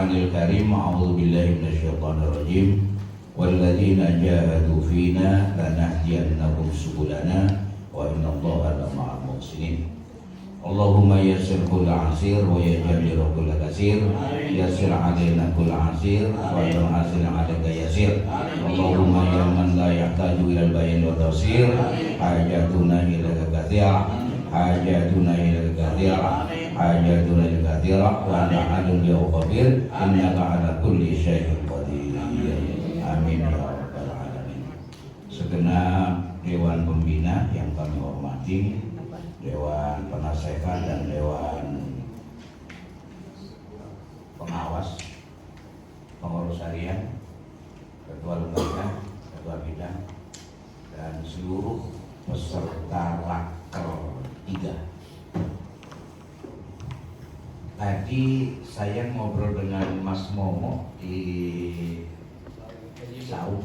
Qur'anil Karim. A'udzu billahi minasyaitonir rajim. Walladzina jahadu fina lanahdiyannahum subulana wa innallaha lama'al muhsinin. Allahumma yassir kulla asir wa yajjal kulla kasir. Yassir alaina kulla asir wa la asir alaika yasir. Allahumma ya man la yahtaju ila al-bayan wa tafsir, hajatuna ila katsira, hajatuna ila katsira, hajatuna ila katsira wa na'adun ya khabir innaka ala kulli syai'in qadir. Amin ya rabbal alamin. Segenap Dewan Pembina yang kami hormati, Dewan Penasehat dan Dewan Pengawas, Pengurus Harian, Ketua Lembaga, Ketua Bidang, dan seluruh peserta Raker 3. Tadi saya ngobrol dengan Mas Momo di Saud.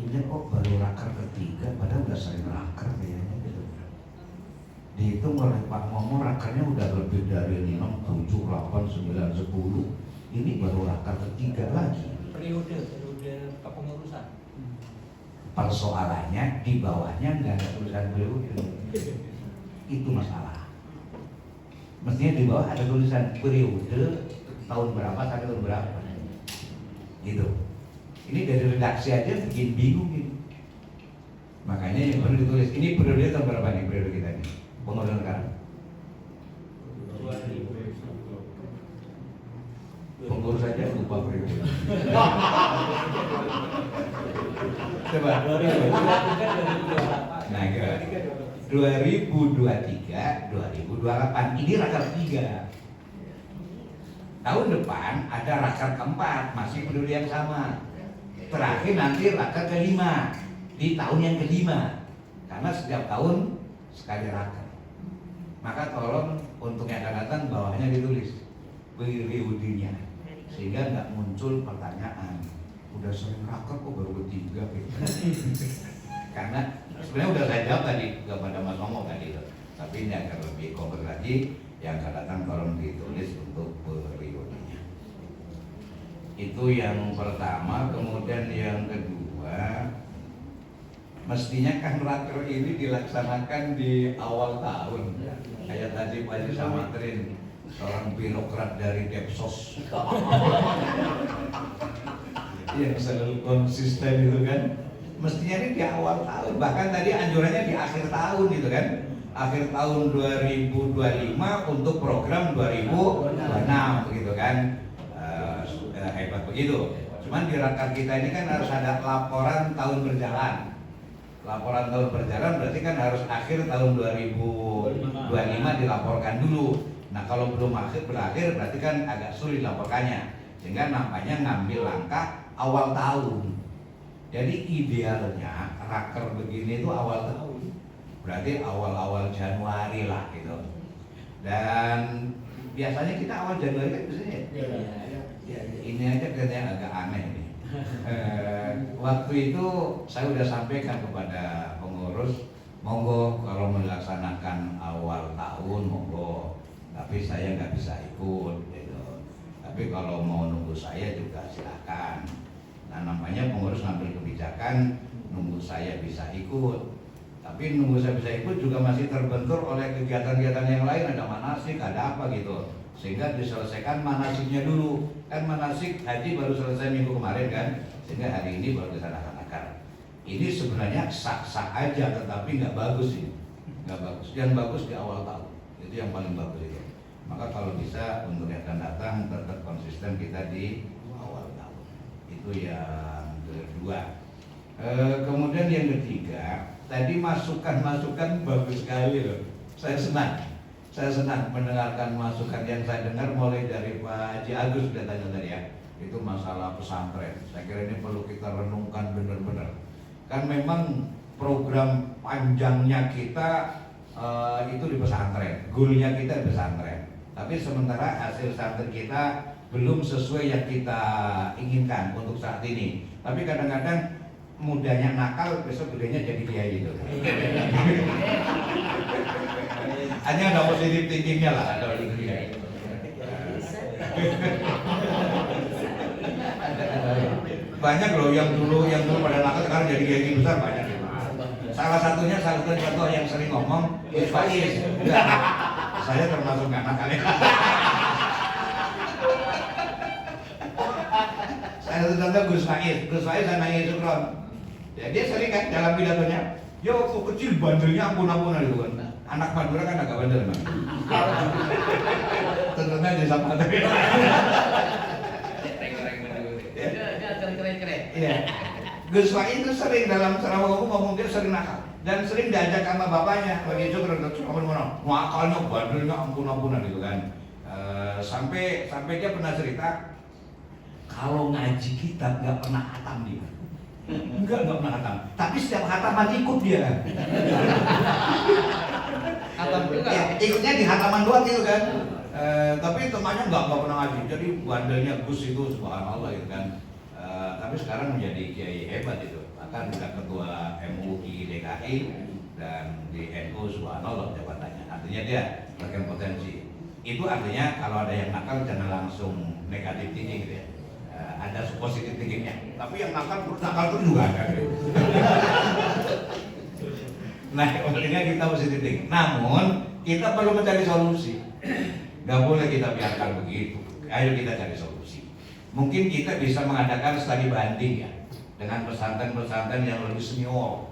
Ini kok baru Raker ketiga, padahal udah sering Raker kayaknya gitu. Dihitung oleh Pak Momo, Rakernya udah lebih dari 6, 7, 8, 9, 10. Ini baru Raker ketiga lagi. Periode kepengurusan. Persoalannya di bawahnya nggak ada tulisan periode. Itu masalah. Mestinya di bawah ada tulisan periode tahun berapa sampai tahun berapa. Gitu. Ini dari redaksi aja bikin bingung gitu. Makanya yang perlu ditulis, ini periode tahun berapa nih periode kita ini? Pengurusan sekarang. Pengurus saja lupa periode. Coba. Nah, 2023, 2028 ini Raker 3. Tahun depan ada Raker keempat, masih periode yang sama. Terakhir nanti Raker kelima di tahun yang kelima, karena setiap tahun sekali Raker. Maka tolong untuk yang akan datang bawahnya ditulis periodenya, sehingga nggak muncul pertanyaan udah sering Raker kok baru ketiga gitu. Karena sebenarnya udah saya jawab tadi kepada Mas Momo tadi itu, tapi ini akan lebih konkret lagi. Yang akan datang tolong ditulis untuk periodenya. Itu yang pertama. Kemudian yang kedua, mestinya kan Raker ini dilaksanakan di awal tahun. Kayak tadi Pak Haji Samitrin, seorang birokrat dari Depsos yang selalu konsisten itu kan, mestinya ini di awal tahun. Bahkan tadi anjurannya di akhir tahun gitu kan, akhir tahun 2025 untuk program 2026 begitu kan. Hebat begitu. Cuman di Raker kita ini kan harus ada laporan tahun berjalan. Laporan tahun berjalan berarti kan harus akhir tahun 2025 dilaporkan dulu. Nah kalau belum berakhir berarti kan agak sulit laporkannya, sehingga nampaknya ngambil langkah awal tahun. Jadi idealnya Raker begini itu awal tahun, berarti awal-awal Januari lah gitu. Dan biasanya kita awal Januari kan biasanya ini aja katanya agak aneh nih. Waktu itu saya udah sampaikan kepada pengurus, monggo kalau melaksanakan awal tahun monggo, tapi saya nggak bisa ikut gitu. Tapi kalau mau nunggu saya juga silakan. Nah namanya pengurus ngambil kebijakan nunggu saya bisa ikut, tapi nunggu saya bisa ikut juga masih terbentur oleh kegiatan-kegiatan yang lain, ada manasik, ada apa gitu, sehingga diselesaikan manasiknya dulu. Kan manasik haji baru selesai minggu kemarin kan, sehingga hari ini baru dilaksanakan akad. Ini sebenarnya sah-sah aja, tetapi nggak bagus ini, nggak bagus. Yang bagus di awal tahun, itu yang paling bagus itu. Maka kalau bisa untuk yang akan datang tetap konsisten kita di awal tahun. Itu yang kedua. Kemudian yang ketiga, tadi masukan-masukan bagus sekali loh. Saya senang mendengarkan masukan yang saya dengar mulai dari Pak Haji Agus sudah tanya tadi ya. Itu masalah pesantren. Saya kira ini perlu kita renungkan benar-benar. Kan memang program panjangnya kita itu di pesantren, goalnya kita di pesantren. Tapi sementara hasil santri kita belum sesuai yang kita inginkan untuk saat ini. Tapi kadang-kadang mudanya nakal, besok gedenya jadi kiai gitu. Hanya ada positif thinkingnya lah, ada kiai. Banyak loh yang dulu pada nakal sekarang jadi kiai besar banyak gitu. Salah satunya contoh yang sering ngomong Gus Faiz. Enggak, saya termasuk nggak nakal ya. Saya satu contoh Gus Faiz anaknya Sukron. Ya dia sering kan dalam pidatonya, ya waktu kecil bandelnya ampun-ampunan gitu kan. Anak Madura kan agak bandel kan. Tentunya di sama Keren. Iya. Gus Faiz itu sering dalam ceramah ngomong dia sering nakal dan sering diajak sama bapaknya lagi Sukron akalnya bandelnya ampun-ampunan gitu kan. Sampai dia pernah cerita kalau ngaji kitab nggak pernah hatam dia. Enggak pernah hatam. Tapi setiap hataman ikut dia. Hatam juga. Ya, ikutnya di hataman doang gitu kan. Tapi temannya nggak pernah ngaji. Jadi bandelnya Gus itu subhanallah gitu kan. Tapi sekarang menjadi kiai hebat itu. Bahkan juga ketua MUI DKI dan di NU subhanallah jabatannya. Artinya dia bagian potensi. Itu artinya kalau ada yang nakal jangan langsung negatif thinking gitu ya. Ada positif thinkingnya. Tapi yang nakal terus juga ada. Nah, pentingnya kita positif thinking. Namun kita perlu mencari solusi. Gak boleh kita biarkan begitu. Ayo kita cari solusi. Mungkin kita bisa mengadakan studi banding ya dengan pesantren-pesantren yang lebih senior.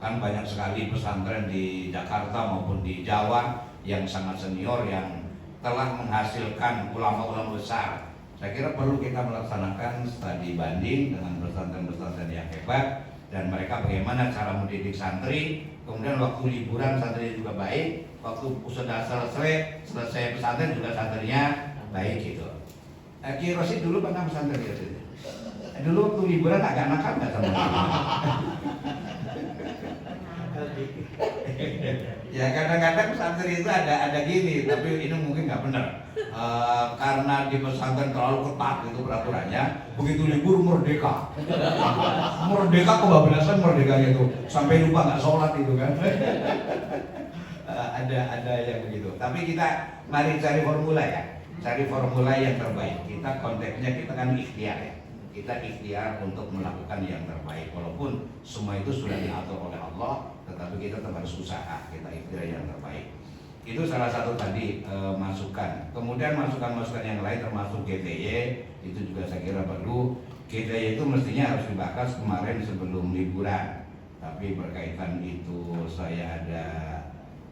Kan banyak sekali pesantren di Jakarta maupun di Jawa yang sangat senior yang telah menghasilkan ulama-ulama besar. Saya kira perlu kita melaksanakan studi banding dengan pesantren-pesantren yang hebat dan mereka bagaimana cara mendidik santri. Kemudian waktu liburan santri juga baik, waktu sudah selesai pesantren juga santrinya baik gitu. Ki Rosid dulu pernah pesantren gitu. Dulu waktu liburan agak nakal nggak sama ya kadang-kadang pesantren itu ada gini, tapi ini mungkin nggak benar. Karena di pesantren terlalu ketat itu peraturannya, begitu libur merdeka kebablasan merdekanya itu sampai lupa nggak sholat itu kan. Ada yang begitu. Tapi kita mari cari formula ya, cari formula yang terbaik. Kita konteksnya kita kan ikhtiar ya. Kita ikhtiar untuk melakukan yang terbaik walaupun semua itu sudah diatur oleh Allah, tetapi kita tetap harus usaha, kita ikhtiar yang terbaik. Itu salah satu tadi masukan. Kemudian masukan-masukan yang lain termasuk GTY itu juga saya kira perlu. GTY itu mestinya harus dibahas kemarin sebelum liburan. Tapi berkaitan itu saya ada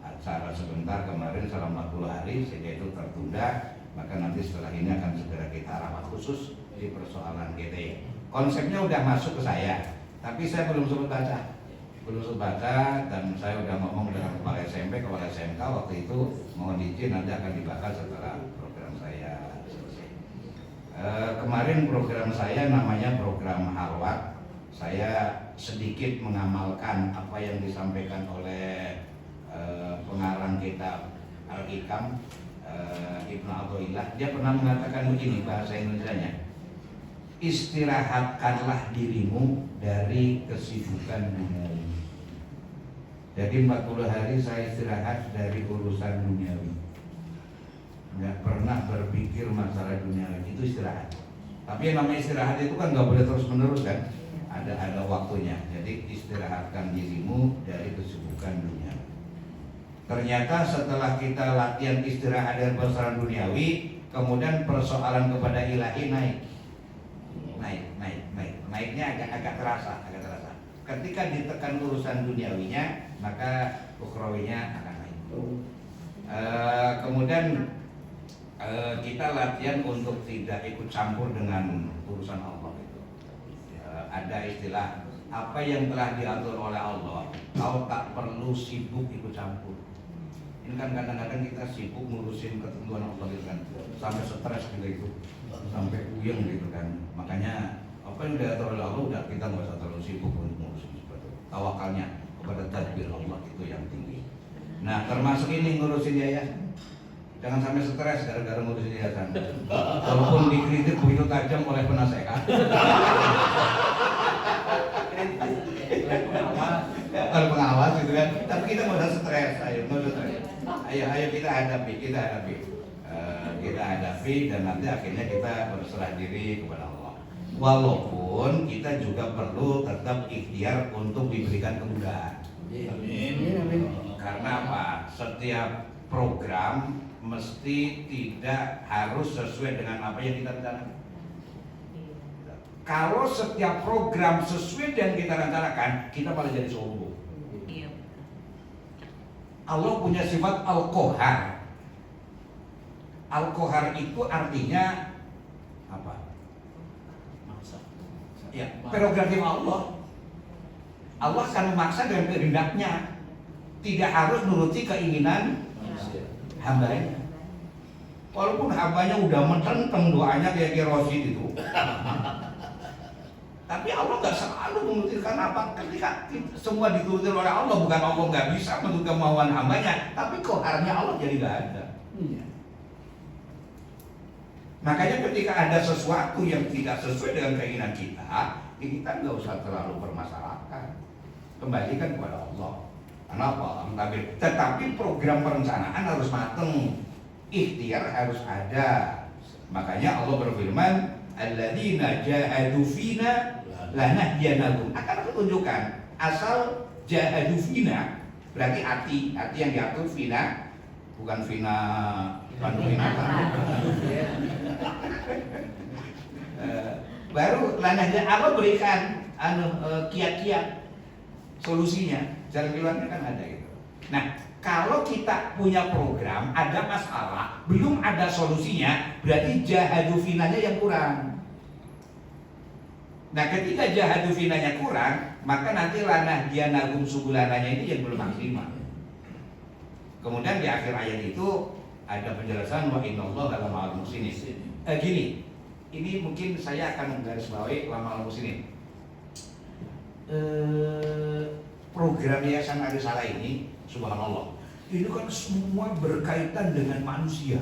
acara sebentar kemarin selama 40 hari sehingga itu tertunda. Maka nanti setelah ini akan segera kita rapat khusus di persoalan GTY. Konsepnya udah masuk ke saya, tapi saya belum sempat baca dan saya udah ngomong dengan kepala SMP, kepala SMK waktu itu mohon izin nanti akan dibahas setelah program saya selesai. Kemarin program saya namanya program Harwat. Saya sedikit mengamalkan apa yang disampaikan oleh pengarang kitab Al-Hikam Ibnu Athaillah. Dia pernah mengatakan begini bahasa Indonesianya, istirahatkanlah dirimu dari kesibukan duniawi. Jadi 40 hari saya istirahat dari urusan duniawi, nggak pernah berpikir masalah duniawi, itu istirahat. Tapi yang namanya istirahat itu kan nggak boleh terus menerus kan, ada waktunya. Jadi istirahatkan dirimu dari kesibukan duniawi. Ternyata setelah kita latihan istirahat dari persoalan duniawi, kemudian persoalan kepada ilahi naiknya agak terasa. Ketika ditekan urusan duniawinya, maka ukhrawinya akan naik. Kemudian kita latihan untuk tidak ikut campur dengan urusan Allah itu. Ada istilah apa yang telah diatur oleh Allah, kau tak perlu sibuk ikut campur. Ini kan kadang-kadang kita sibuk ngurusin ketentuan Allah gitu kan, sampai stres gitu, sampai puyeng gitu kan. Makanya apa yang diatur oleh Allah udah kita nggak usah terlalu sibuk untuk ngurusin seperti itu. Tawakalnya kepada tadbir Allah itu yang tinggi. Nah termasuk ini ngurusin yayasan. Jangan sampai stres gara-gara ngurusin yayasan. Walaupun dikritik begitu tajam oleh penasehat. Kalau pengawas gitu kan, tapi kita nggak usah stres, ayo kita hadapi dan nanti akhirnya kita berserah diri kepada Allah. Walaupun kita juga perlu tetap ikhtiar untuk diberikan kemudahan. Amin. Karena apa? Setiap program mesti tidak harus sesuai dengan apa yang kita rencanakan. Kalau setiap program sesuai dengan kita rencanakan, kita malah jadi sombong. Allah punya sifat Al-Qahar. Al-Qahar itu artinya apa? Maksa. Ya, prerogatif Allah. Allah akan memaksa dengan kehendaknya, tidak harus nuruti keinginan hambanya. Walaupun hambanya udah mententeng doanya kayak Rosid itu, tapi Allah nggak selalu menuruti. Karena apa? Ketika semua dituruti oleh Allah, bukan Allah nggak bisa menuruti kemauan hambanya, tapi koharnya Allah jadi nggak ada. Makanya ketika ada sesuatu yang tidak sesuai dengan keinginan kita nggak usah terlalu permasalahkan. Kembalikan kepada Allah. Kenapa? Tetapi program perencanaan harus matang, ikhtiar harus ada. Makanya Allah berfirman, alladzina jahadu fina lanahdiyanahum. Akan aku tunjukkan, asal jahadu fina berarti hati yang diatur fina, bukan fina baru lanahdiyan. Allah berikan kiat-kiat solusinya, jalan keluarnya kan ada gitu. Nah, kalau kita punya program, ada masalah, belum ada solusinya, berarti jahadu finanya yang kurang. Nah, ketika jahadu finanya kurang, maka nanti lanah dia nagum subulananya itu yang belum maksimal. Kemudian di akhir ayat itu ada penjelasan wa innallaha lama'al muhsinin. Gini, ini mungkin saya akan menggarisbawahi lama'al muhsinin. Program Yayasan Arisala ini, subhanallah, ini kan semua berkaitan dengan manusia.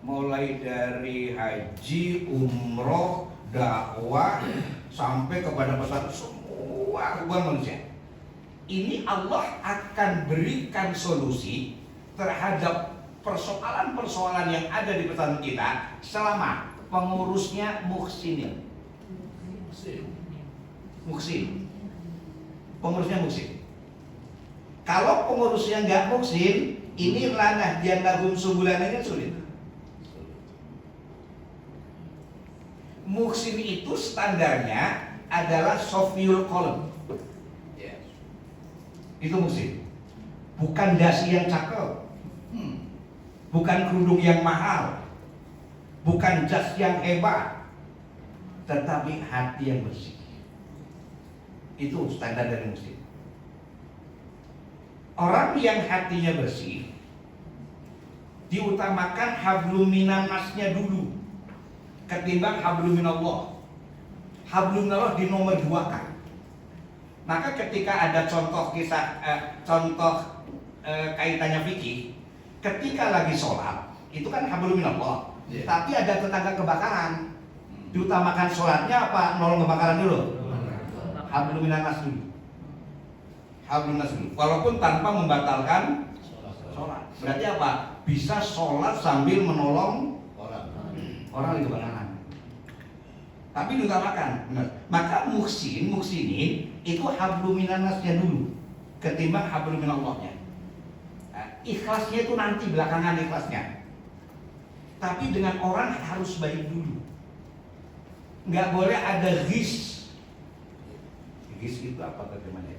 Mulai dari haji, umroh, dakwah, sampai kepada pesantren, semua hubungan manusia. Ini Allah akan berikan solusi terhadap persoalan-persoalan yang ada di pesantren kita selama pengurusnya muhsinin. Muksin, pengurusnya muksin. Kalau pengurusnya nggak muksin, ini lanah dia nagum subulananya sulit. Muksin itu standarnya adalah sofiul kolom. Itu muksin, bukan dasi yang cakep, bukan kerudung yang mahal, bukan jas yang hebat, tetapi hati yang bersih. Itu standar dari muslim. Orang yang hatinya bersih diutamakan hablum minan nasnya dulu ketimbang hablum minallah. Hablum minallah dinomor duakan. Maka ketika ada contoh kisah kaitannya fikih, ketika lagi sholat itu kan hablum minallah, tapi ada tetangga kebakaran, diutamakan sholatnya apa nolong kebakaran dulu? Hablum minan nas dulu. Hablum nas dulu. Walaupun tanpa membatalkan sholat. Berarti apa? Bisa sholat sambil menolong orang di kebakaran. Tapi diutamakan. Maka muksinin itu hablum minan nasnya dulu ketimbang hablum minallahnya. Ikhlasnya itu nanti belakangan ikhlasnya. Tapi dengan orang harus baik dulu. Nggak boleh ada ghis. Ghis itu apa terjemahnya?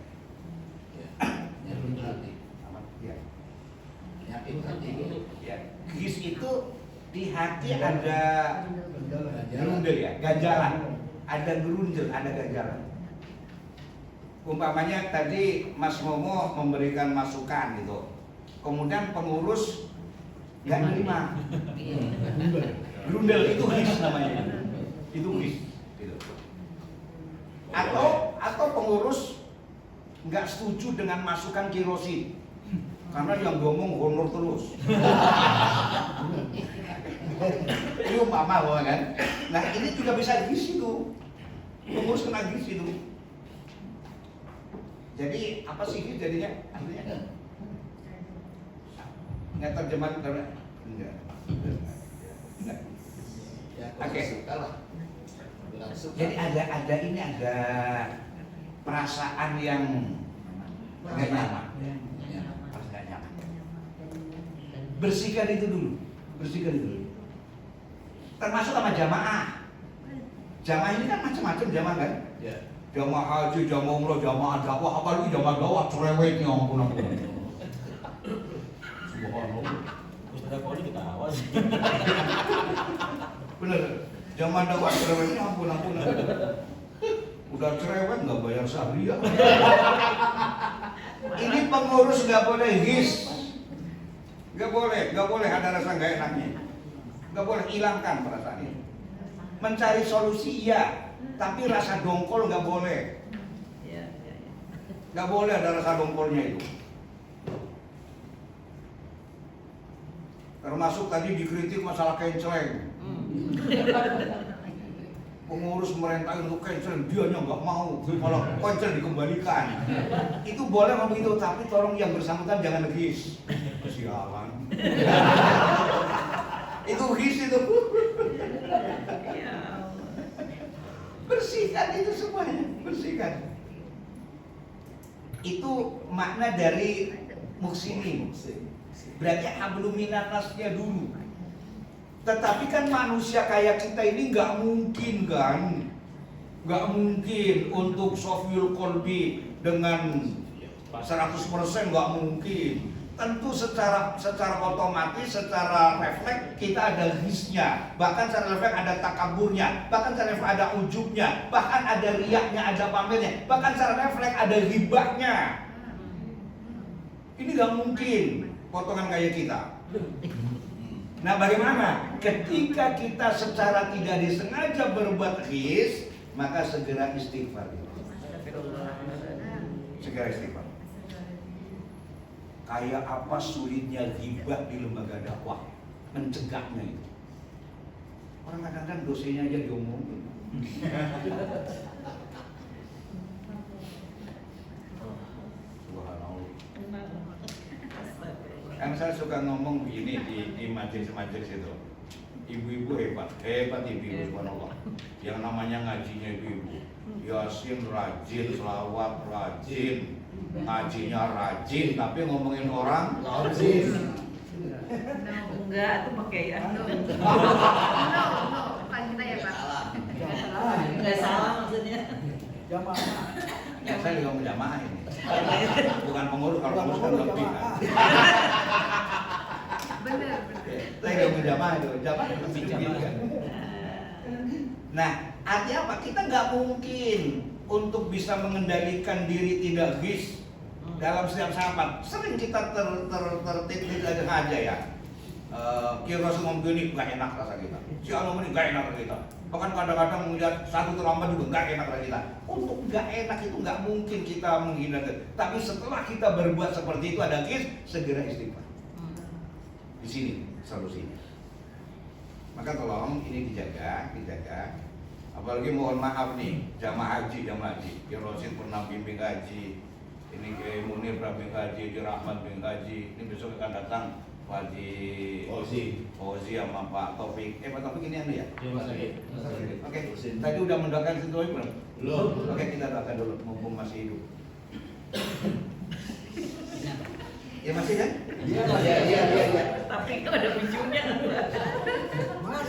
Ghis itu di hati ada gerundel ya, ganjalan. Ada gerundel, ada ganjalan. Umpamanya tadi Mas Momo memberikan masukan gitu. Kemudian pengurus nggak nerima. Gerundel itu ghis namanya. Itu ghis. Gitu. Atau pengurus nggak setuju dengan masukan Kirosin karena yang ngomong honor terus. Ini umpama kan. Nah ini juga bisa gis itu, pengurus kena gis itu. Jadi apa sih gis jadinya? Artinya nggak terjemahan enggak. Oke. Jadi ada perasaan yang nggak nyaman. Nggak nyaman. Bersihkan itu dulu. Termasuk sama jamaah. Jamaah ini kan macam-macam jamaah kan? Ya. Jamaah haji, jamaah umroh, jamaah dakwah, apalagi jamaah dakwah cerewetnya ampun. Subhanallah. Ustaz Koli kita awas. Bener, jamaah dakwah cerewetnya ampun. Udah cerewet nggak bayar syariah. Ini pengurus nggak boleh his, nggak boleh ada rasa nggak enaknya, nggak boleh hilangkan perasaan ini. Mencari solusi iya, tapi rasa dongkol nggak boleh. Nggak boleh ada rasa dongkolnya itu. Termasuk tadi dikritik masalah kenceleng. Pengurus merintah untuk cancel, dianya nggak mau, kalau cancel dikembalikan. Itu boleh ngomong itu, tapi tolong yang bersangkutan jangan his. Sialan. Itu his itu. Bersihkan itu semuanya, bersihkan. Itu makna dari muhsinin. Berarti hablum minan nasnya dulu. Tetapi kan manusia kayak kita ini nggak mungkin untuk sofiyul kolbi dengan 100% nggak mungkin. Tentu secara otomatis, secara refleks kita ada hisnya, bahkan secara refleks ada takaburnya, bahkan secara refleks ada ujubnya, bahkan ada riaknya, ada pamernya, bahkan secara refleks ada hibahnya. Ini nggak mungkin potongan kayak kita. Nah, bagaimana? Ketika kita secara tidak disengaja berbuat his, maka segera istighfar. Segera istighfar. Kayak apa sulitnya ghibah di lembaga dakwah, mencegahnya itu. Orang kadang-kadang dosanya aja diomongin. Kan saya suka ngomong begini di majelis itu. Ibu-ibu hebat ibu-ibu subhanallah. Yang namanya ngajinya ibu-ibu. Yasin rajin, selawat rajin, ngajinya rajin, tapi ngomongin orang rajin. Enggak, itu pakai ya. Bukan kita ya Pak. Enggak salah maksudnya. Jamaah. Ya, saya juga menjamaah ini. Bukan pengurus, kalau pengurus kan lebih kan. Bener. Saya juga menjamaah itu, jamaah itu lebih kan. Nah, artinya apa? Kita nggak mungkin untuk bisa mengendalikan diri tidak his dalam setiap sahabat. Sering kita tertib aja ya. Kira Rasul ngomong gini, nggak enak rasa kita. Si Allah ini nggak enak rasa kita. Bahkan kadang-kadang melihat satu terlambat juga nggak enak rasa kita. Untuk nggak enak itu nggak mungkin kita menghindarkan. Tapi setelah kita berbuat seperti itu ada his, segera istighfar. Di sini solusinya. Maka tolong ini dijaga. Apalagi mohon maaf nih, jamaah haji. Ki Rosid pernah bimbing haji. Ini Kiai Munir pernah bimbing haji, Ki Rahmat bimbing haji. Ini besok akan datang Pak Haji Fauzi sama Pak Taufik. Pak Taufik ini anu ya? Oke. Tadi udah mendoakan situ belum? Belum. Oke, kita doakan dulu mumpung masih hidup. Ya masih kan? Iya. Tapi itu ada ujungnya.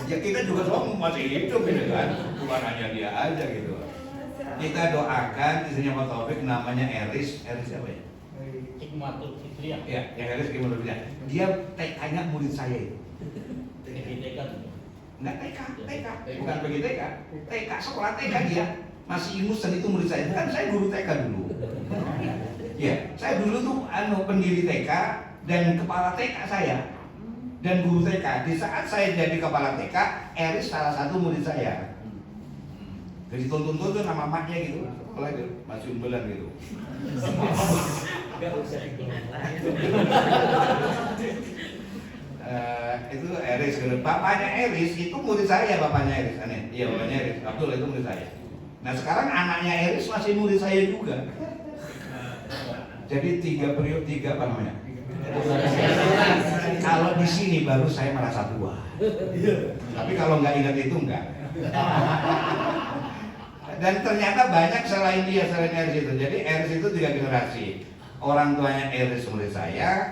Ya kita juga semua masih hidup gitu kan, bukan hanya dia aja gitu. Kita doakan istrinya Pak Taufik, namanya Eris apa ya? Hikmatul Fitriyah. Ya, Eris Hikmatul Fitriyah. Dia TK-nya murid saya itu. TK. Enggak TK, bukan pergi TK sekolah TK dia. Masih imusan itu murid saya. Kan saya guru TK dulu. Ya, saya dulu tuh pendiri TK dan kepala TK saya. Dan guru TK. Di saat saya jadi kepala TK, Eris salah satu murid saya. Jadi tuntun sama maknya gitu. Sekolah itu masih umbelan gitu. Itu Eris, bapaknya Eris itu murid saya, bapaknya Eris, aneh. Iya, bapaknya Eris, Abdul itu murid saya. Nah sekarang anaknya Eris masih murid saya juga. Jadi 3 periode, 3 apa namanya? Kalau di sini baru saya merasa tua. Tapi kalau nggak ingat itu enggak. Dan ternyata banyak selain dia, selain Eris itu. Jadi Eris itu 3 generasi. Orang tuanya Eris murid saya,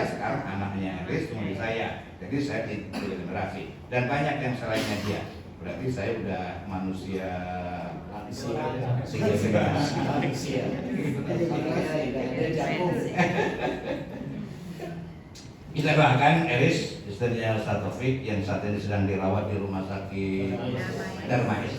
sekarang anaknya Eris murid saya. Jadi saya 3 generasi. Dan banyak yang selainnya dia. Berarti saya udah manusia kita doakan Eris, istrinya Ustaz Taufik yang saat ini sedang dirawat di rumah sakit Darmais.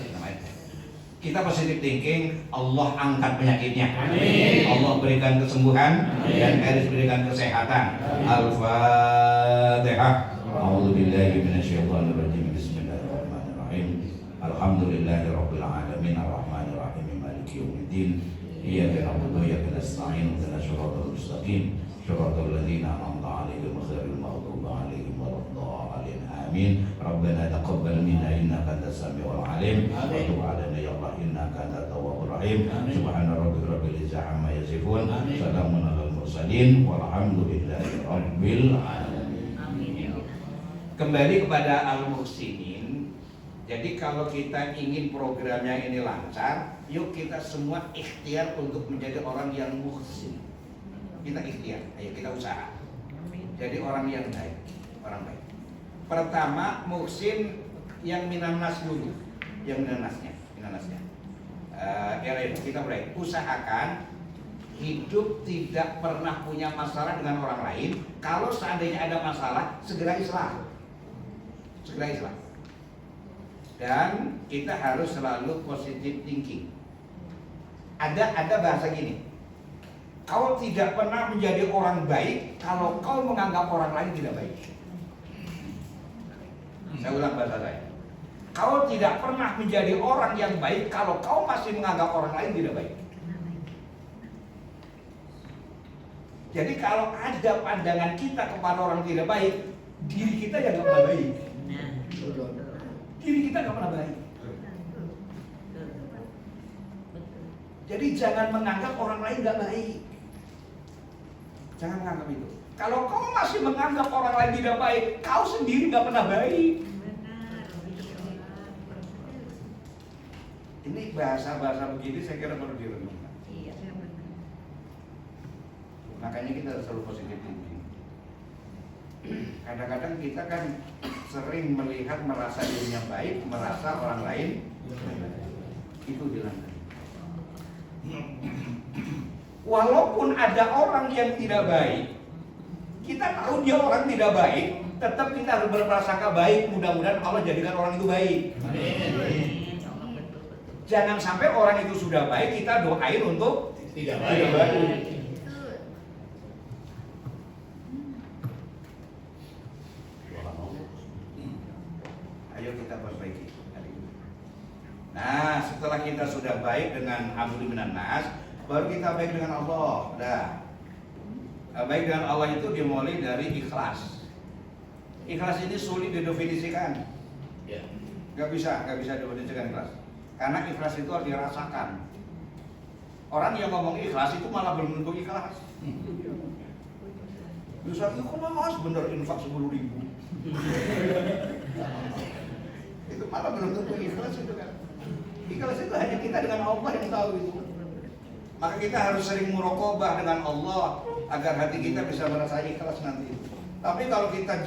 Kita positive thinking, Allah angkat penyakitnya. Amin. Allah berikan kesembuhan dan Eris berikan kesehatan. Al-Fatihah. A'udzubillahi minasyaitonirrajim. Bismillahirrahmanirrahim. Alhamdulillahirabbil alamin arrahmanir rahim maliki yaumiddin. Iyyaka na'budu wa iyyaka nasta'in. Ihdinas siratal mustaqim. Siratal ladzina an'amta 'alaihim ghairil maghdubi 'alaihim waladdallin. Amin. Rabbana taqabbal minna innaka antas samiul 'alim wa tub 'alaina ya Allah innaka antat tawwabur rahim. Subhana rabbika rabbil izzati 'amma yasifun. Salamun 'alal mursalin walhamdulillahi rabbil alamin. Kembali kepada Al-Muhsinin. Jadi kalau kita ingin programnya ini lancar, yuk kita semua ikhtiar untuk menjadi orang yang muhsin. Kita ikhtiar, ayo kita usaha. Jadi orang yang baik, orang baik. Pertama, muhsin yang minanas dulu, yang minanasnya. Kita mulai usahakan hidup tidak pernah punya masalah dengan orang lain. Kalau seandainya ada masalah, segera islah. Dan kita harus selalu positive thinking. Ada bahasa gini. Kau tidak pernah menjadi orang baik kalau kau menganggap orang lain tidak baik. Saya ulang bahasa saya. Kau tidak pernah menjadi orang yang baik kalau kau masih menganggap orang lain tidak baik. Jadi kalau ada pandangan kita kepada orang tidak baik, diri kita yang nggak pernah baik. Diri kita nggak pernah baik. Jadi jangan menganggap orang lain nggak baik. Jangan menganggap itu. Kalau kau masih menganggap orang lain tidak baik, kau sendiri nggak pernah baik. Ini bahasa-bahasa begini saya kira perlu direnungkan. Makanya kita harus selalu positif thinking. Kadang-kadang kita kan sering melihat merasa dirinya baik, merasa orang lain itu hilangkan. Walaupun ada orang yang tidak baik, kita tahu dia orang tidak baik, tetap kita harus berprasangka baik. Mudah-mudahan Allah jadikan orang itu baik. Amin. Jangan sampai orang itu sudah baik, kita doain untuk Tidak baik. Ayo kita perbaiki. Nah, setelah kita sudah baik dengan Abdul Minan Nas, baru kita baik dengan Allah. Dah. Baik dengan Allah itu dimulai dari ikhlas. Ikhlas ini sulit didefinisikan. Ya. Gak bisa didefinisikan ikhlas. Karena ikhlas itu harus dirasakan. Orang yang ngomong ikhlas itu malah belum tentu ikhlas. Bisa ikhlas bener infak 10.000. Itu malah belum tentu ikhlas itu kan. Ikhlas itu hanya kita dengan Allah yang tahu itu. Maka kita harus sering muraqabah dengan Allah agar hati kita bisa merasa ikhlas nanti. Tapi kalau kita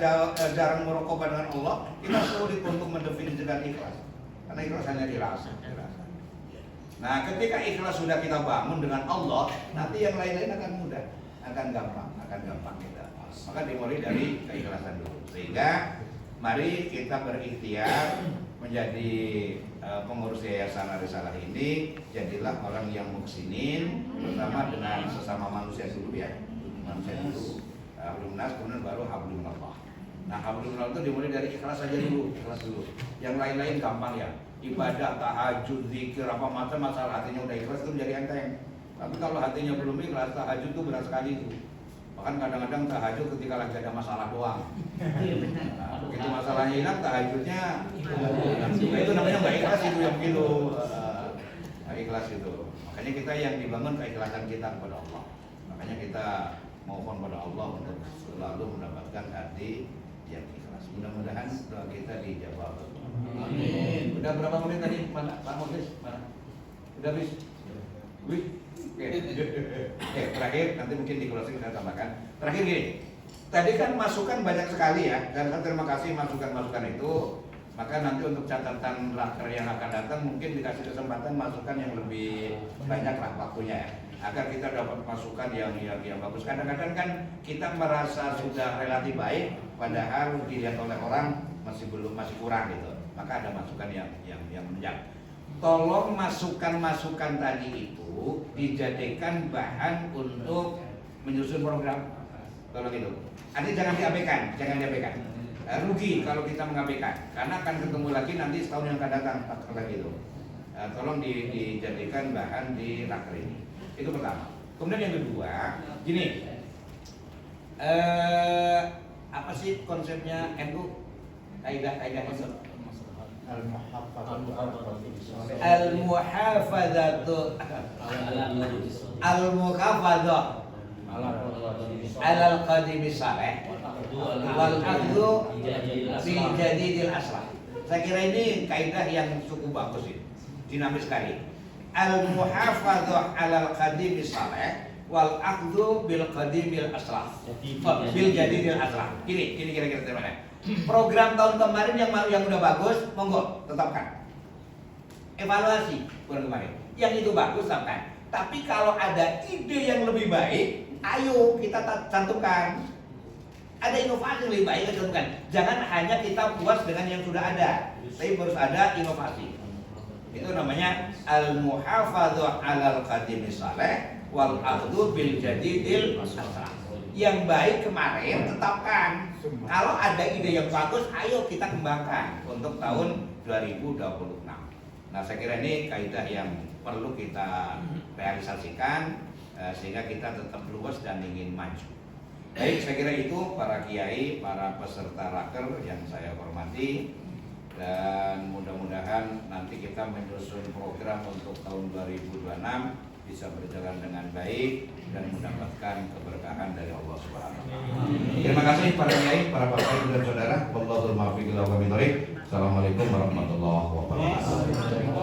jarang muraqabah dengan Allah, kita sulit untuk mendefinisikan ikhlas. Karena ikhlas hanya dirasa. Nah, ketika ikhlas sudah kita bangun dengan Allah, nanti yang lain-lain akan mudah, akan gampang kita. Maka dimulai dari keikhlasan dulu. Sehingga mari kita berikhtiar menjadi pengurus Yayasan Risalah ini. Jadilah orang yang muhsinin bersama dengan sesama manusia dulu ya. Manusia dulu. Hablum nas, kemudian baru hablum minallah. Nah, hablum minallah itu dimulai dari ikhlas saja dulu, Yang lain-lain gampang ya. Ibadah, tahajud, zikir, apa macam masalah hatinya udah ikhlas itu menjadi enteng. Tapi kalau hatinya belum ikhlas, tahajud itu berat sekali itu. Bahkan kadang-kadang tahajud ketika lagi ada masalah doang. Nah, begitu masalahnya hilang, tahajudnya nah, itu namanya nggak ikhlas itu yang begitu. Nggak ikhlas itu. Makanya kita yang dibangun keikhlasan kita kepada Allah. Makanya kita mohon pada Allah untuk selalu mendapatkan hati yang ikhlas. Mudah-mudahan doa kita dijawab. Amin. Udah berapa menit tadi? Mana Pak Muflis? Mana? Udah habis? Wih. Oke. Oke, terakhir nanti mungkin di closing saya tambahkan. Terakhir gini. Tadi kan masukan banyak sekali ya, dan terima kasih masukan-masukan itu. Maka nanti untuk catatan raker yang akan datang mungkin dikasih kesempatan masukan yang lebih banyak lah waktunya ya, agar kita dapat masukan yang bagus. Kadang-kadang kan kita merasa sudah relatif baik, padahal dilihat oleh orang masih kurang gitu. Maka ada masukan yang menunjang. Tolong masukan-masukan tadi itu dijadikan bahan untuk menyusun program. Tolong itu. Artinya jangan diabaikan. Rugi kalau kita mengabaikan, karena akan ketemu lagi nanti setahun yang akan datang lagi itu. Tolong dijadikan bahan di raker ini. Itu pertama. Kemudian yang kedua, gini, apa sih konsepnya NU? Kaidah itu. Al-muhafadzatu al-muhafadzah alal qadimi saleh wal aqdu fi jadidil aslah. Saya kira ini kaidah yang cukup bagus ini, dinamis sekali. Al-muhafadzah alal qadimi saleh wal aqdu bil qadimil aslah. Bil jadidil aslah. Gini kira-kira gimana? Program tahun kemarin yang udah bagus, monggo tetapkan. Evaluasi bulan kemarin. Yang itu bagus tetapkan. Tapi kalau ada ide yang lebih baik, ayo kita cantumkan. Ada inovasi yang lebih baik, kita cantumkan. Jangan hanya kita puas dengan yang sudah ada, tapi harus ada inovasi. Itu namanya al-muhafadzah 'alal qadimi saleh wal akhdhu bil jadidil aslah. Yang baik kemarin tetapkan. Kalau ada ide yang bagus, ayo kita kembangkan untuk tahun 2026. Nah, saya kira ini kaidah yang perlu kita realisasikan sehingga kita tetap luas dan ingin maju. Baik, saya kira itu para kiai, para peserta raker yang saya hormati, dan mudah-mudahan nanti kita menyusun program untuk tahun 2026 bisa berjalan dengan baik dan mendapatkan keberkahan dari Allah Subhanahu wa taala. Terima kasih para kiai, para bapak ibu dan saudara. Wallahul muwaffiq ila aqwamit thoriq. Assalamualaikum warahmatullahi wabarakatuh.